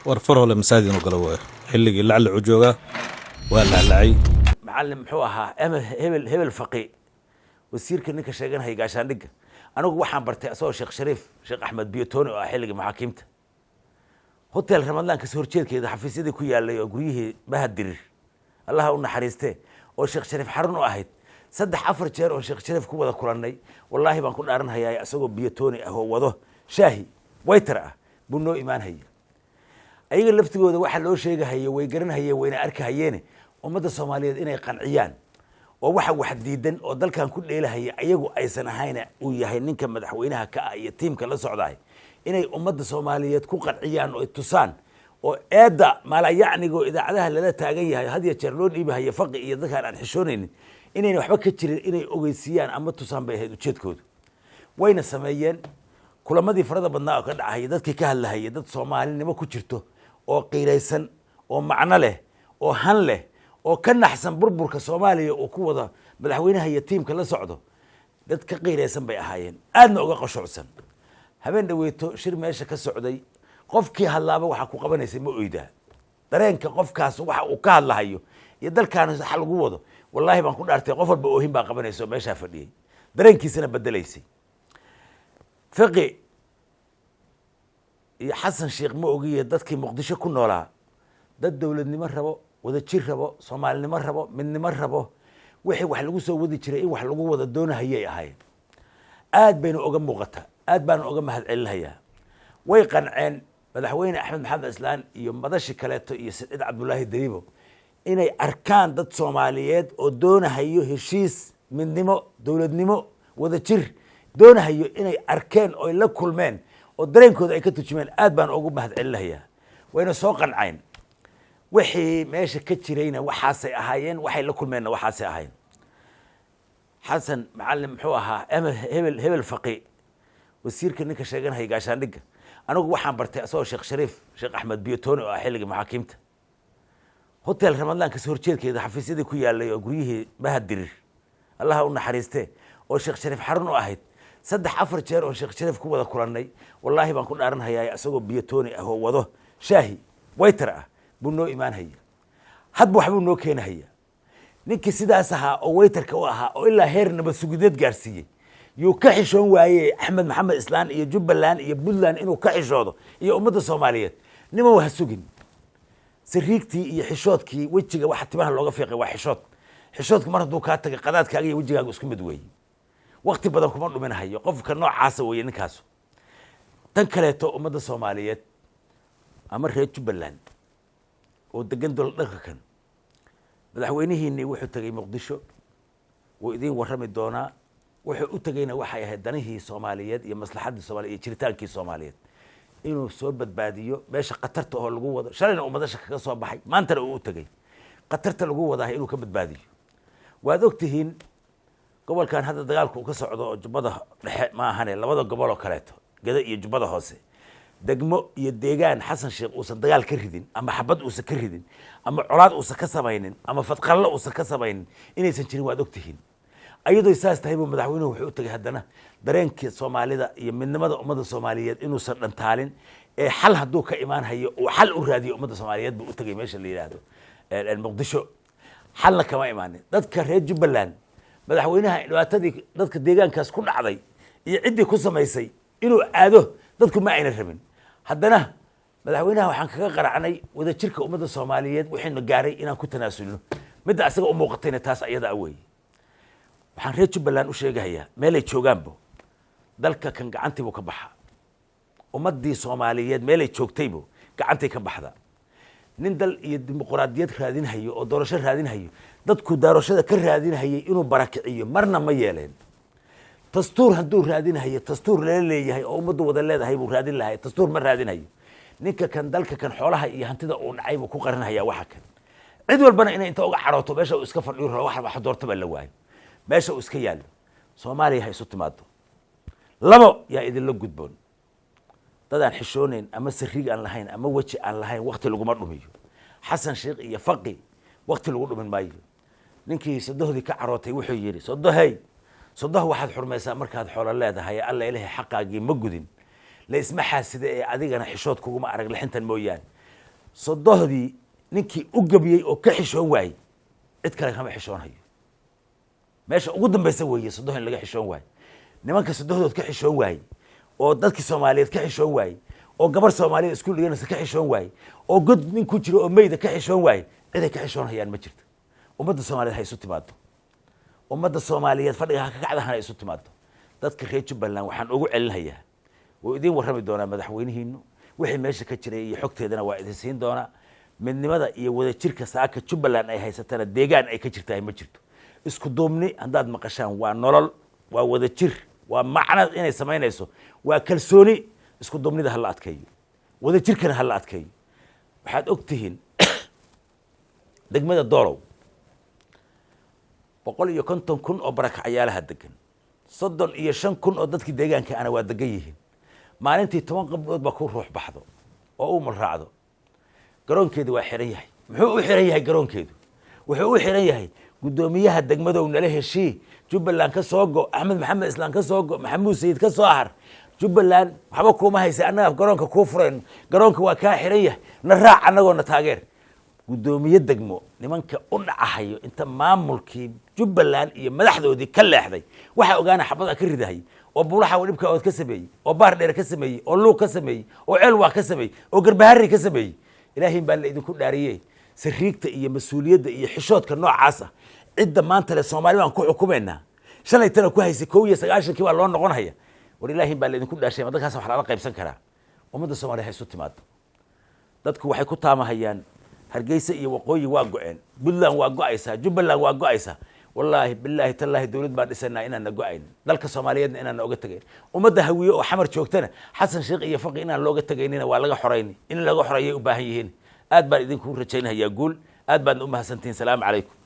warfaro le masaajid inuu galo waayo xilligii lacala uu joogaa waa laclacay macallin muxuu ahaa hebel faqi wasiirka ninka sheeganaya gaashaandhigga anigu waxaan bartay asagoo sheekh shariif sheekh axmed biyotoni oo ah xilligii maxaakiimta hotel ramadaan ka soo horjeedkeeda xafiisyadii ku yaalay oo guryihii bahadirir allaha u naxariistee oo sheekh shariif xarun u ahayd 3-4 jeer oo sheekh shariif ku wada kulannay wallaahi baan ku dhaaranhayaa asagoo biyotoni ah oo wado shaahi waiter ah buu noo imaanhaya ayaga laftigooda waxa loo sheegahayo way garanhayeen wayna arkahayeen ummadda Soomaaliyeed inay qanciyaan oo waxa wax diidan oo dalkan ku dheelahaya ayagu aysan ahayna uu yahay ninka madaxweynaha ka ah iyo tiimka la socday inay ummadda Soomaaliyeed ku qanciyaan oo tusaan oo eeda mala yacnigo idaacadaha lala taagan yahay hadiya jeer loo dhiibahayo faqi iyo dadka aan xishoonaynin inay waxba ka jirin inay ogeysiyaan ama tusaan bay ahayd ujeedkoodu wayna sameeyeen kulamadii farada badnaa oo ka dhacay dadkii ka hadlahayay dad Soomaalinimo ku jirto oo qiiraysan oo macno leh oo han leh oo ka naxsan burburka Soomaaliya oo ku wada madaxweynaha iyo tiimka la socdo dad ka qiiraysan bay ahaayeen aadna uga qashucsan habeen dhaweeto shir meesha ka socday qofkii hadlaaba waxa ku qabanaysay ma oydaa dareenka qofkaas waxa uu ka hadlahayo iyo dalkan sax lagu wado wallahi baan ku dhaartay qof walba oohin baa qabanayso meesha fadhiyay dareenkiisana bedelaysay faqi iyo xasan sheekh ma ogiye dadkii muqdisho ku noolaa dad dawladnimo rabo wada jir rabo Soomaalinimo rabo midnimo rabo wixii wax lagu soo wadi jiray in wax lagu wada doonahayay ahaayeen aad bayna uga muuqata aad baan uga mahad celinayaa way qanceen madaxweyne axmed maxamed islaan iyo madashi kaleeto iyo Saciid Cabdullaahi Dariibo inay arkaan dad Soomaaliyeed oo doonahayo heshiis midnimo dawladnimo wada jir doonahayo inay arkeen oo la kulmeen oo dareenkooda ay ka turjumeen aad baan ugu mahad celinayaa wayna soo qanceen wixii meesha ka jirayna waxaasay ahaayeen waxay la kulmeenna waxaasay ahaayeen xasan macallin muxuu ahaa hebel faqi wasiirka ninka sheeganaya gaashaandhigga anigu waxaan bartay asagoo sheekh shariif sheekh axmed biyotoni oo ah xilligii maxaakiimta hotel ramadaan ka soo horjeedkeeda xafiisyadii ku yaalay oo guryihii bahadirir allaha u naxariistee oo sheekh shariif xarun u ahayd 3-4 jeer oo sheekh shariif ku wada kulannay wallaahi baan ku dhaaranhayaa asagoo biyotoni ah oo wado shaahi waiter ah buu noo imaanhaya hadba waxbuu noo keenahaya ninkii sidaas ahaa oo waiterka u ahaa oo ilaa heer nabad sugideed gaarsiiyey yuu ka xishoon waayey axmed maxamed islaan iyo jubbaland iyo puntland inuu ka xishoodo iyo ummadda Soomaaliyeed nima waa sugin sariigtii iyo xishoodkii wejiga waxa timaha looga fiiqay waa xishoodku mar hadduu kaa tagay qadaadkaaga iyo wejigaaga isku mid weeye waqti badan kuma dhuminahayo qofka noocaasa weeye ninkaas tan kaleeto ummadda Soomaaliyeed ama reer jubbaland oo degan dowladda kan madaxweynihiinii wuxuu tagay muqdisho oo idin warrami doonaa wuxuu u tagayna waxay ahayd danihii Soomaaliyeed iyo maslaxadii Soomaaliyeed iyo jiritaankii Soomaaliyeed inuu soo badbaadiyo meesha qatarta oo lagu wado shalayna ummadasha kaga soo baxay maantana uu u tagay qatarta lagu wadahay inuu ka badbaadiyo waad ogtihiin gobolkan hadda dagaalku uu ka socdo oo jubbada dhexe ma ahane labada gobol oo kaleeto gada iyo jubbada hoose degmo iyo deegaan xasan sheekh uusan dagaal ka ridin ama xabad uusan ka ridin ama colaad uusan ka samaynin ama fadqallo uusan ka samaynin inaysan jirin waad ogtihiin ayadoo saas tahay buu madaxweynuhu wuxuu u tagay haddana dareenkii Soomaalida iyo midnimada ummadda Soomaaliyeed inuusan dhantaalin ee xal hadduu ka imaan hayo oo xal u raadiyo ummadda Soomaaliyeed buu u tagay meesha la yiraahdo muqdisho xalna kama imaanin dadka reer jubbaland madaxweynaha dhibaatadii dadka deegaankaas ku dhacday iyo ciddii ku samaysay inuu aado dadku ma ayna rabin haddana madaxweynaha waxaan kaga qaracnay wada jirka ummadda Soomaaliyeed wixiina gaaray inaan ku tanaasulno midda asaga u muuqatayna taas ayada away waxaan reer jubbaland u sheegayaa meel ay joogaanbo dalka kan gacantii buu ka baxaa ummaddii Soomaaliyeed meel ay joogtaybo gacantay ka baxda nin dal iyo dimuqraadiyad raadinhayo oo doorasho raadinhayo dadku doorashada ka raadinhayay inuu barakiciyo marna ma yeeleen dastuur hadduu raadinhayo dastuur la leeyahay oo ummaddu wada leedahay buu raadin lahay dastuur ma raadinhayo ninka kan dalka kan xoolaha iyo hantida uu dhacay buu ku qarinhayaa waxa kan cid walbana inay inta uga carooto meesha uu iska fadhiyo rabo wax doorto baa la waayo meesha uu iska yaalo Soomaaliya hay isu timaado labo yaa idin la gudboon dadaan xishoonayn ama sariig aan lahayn ama waji aan lahayn waqti lagu ma dhumiyo xasan sheekh iyo faqi waqti lagu dhumin maayo ninkii sadohdii ka carootay wuxuu yiri sodoh waxaad xurmaysaa markaad xoolo leedahay alla ilaahay xaqaagii ma gudin la isma xaasida ee adigana xishood kugu ma arag lixintan mooyaan sodohdii ninkii u gabiyey oo ka xishoon waayey cid kale kama xishoonayo meesha ugu dambaysa weeye sodoh in laga xishoon waayo nimanka sodohdood ka xishoon waayey oo dadkii soomaaliyeed ka xishoon waayey oo gabar soomaaliyeed isku dhiganaysa ka xishoon waayey oo god nin ku jiro oo meyda ka xishoon waayey ciday ka xishoonhayaan ma jirto ummadda soomaaliyeed ha isu timaado ummadda soomaaliyeed fadhiga ha ka kacdahana isu timaado dadka reer jubbaland waxaan ugu celinhayaa wuu idiin warrami doonaa madaxweynihiinu wixii meesha ka jiray iyo xogteedana waa idin siin doonaa midnimada iyo wadajirka saaka jubbaland ay haysatana deegaan ay ka jirtahay ma jirto isku duubni haddaad maqashaan waa nolol waa wadajir waa macna inay samaynayso waa kalsooni isku duubnida hala adkeeyo wadajirkana hala adkeeyo waxaad og tihiin degmada doolow 150 kun oo barakacayaalaha degan 35 kun oo dadkii deegaanka ana waa degan yihiin maalintii 10 qabdhood baa ku ruux baxdo oo uu malraacdo garoonkeedu waa xiran yahay muxuu u xiran yahay garoonkeedu wuxuu u xiran yahay gudoomiyaha degmada nala heshii jubbaland ka soo go axmed maxamed islaan ka soo go maxamuud sayid ka soo har jubbaland waxba kuma haysa annaga garoonka ku fureen garoonka waa kaa xiran yahay na raac annagoo na taageer gudoomiye degmo nimanka u dhacahayo inta maamulkii jubbaland iyo madaxdoodii ka leexday waxa ogaana xabada ka ridahay oo buulaha wadibka ood ka sameeyey oo baar dheer ka sameeyey oo luuq ka sameeyey oo ceelwaa ka sameeyey oo garbahari ka sameeyey ilaahay baa la idinku dhaariyey sariigta iyo mas-uuliyadda iyo xishoodka noocaas ah cidda maanta le Soomaali baan ku xukumeynaa shalaytana ku haysay 19 baa loo noqon haya war ilaahay baa la idinku dhaashay dadkaas wax la qaybsan karaa ummadda Soomaaliyeed hay isu timaado dadku waxay ku taamahayaan Hargeysa iyo waqooyi waa go'een Puntland waa go'aysaa Jubbaland waa go'aysaa wallaahi billaahi tallaahi dawlad baan dhisannaa inaan go'ayn dalka Soomaaliyeedna inaan oga tagayn ummadda hawiye oo xamar joogtana Xasan Sheekh iyo Faqi inaan looga tagaynina waa laga xoreeyay in laga xoreeyay u baahan yihiin aad baan idinku rajaynayaa guul aad baan u mahadsantiin salaamu calaykum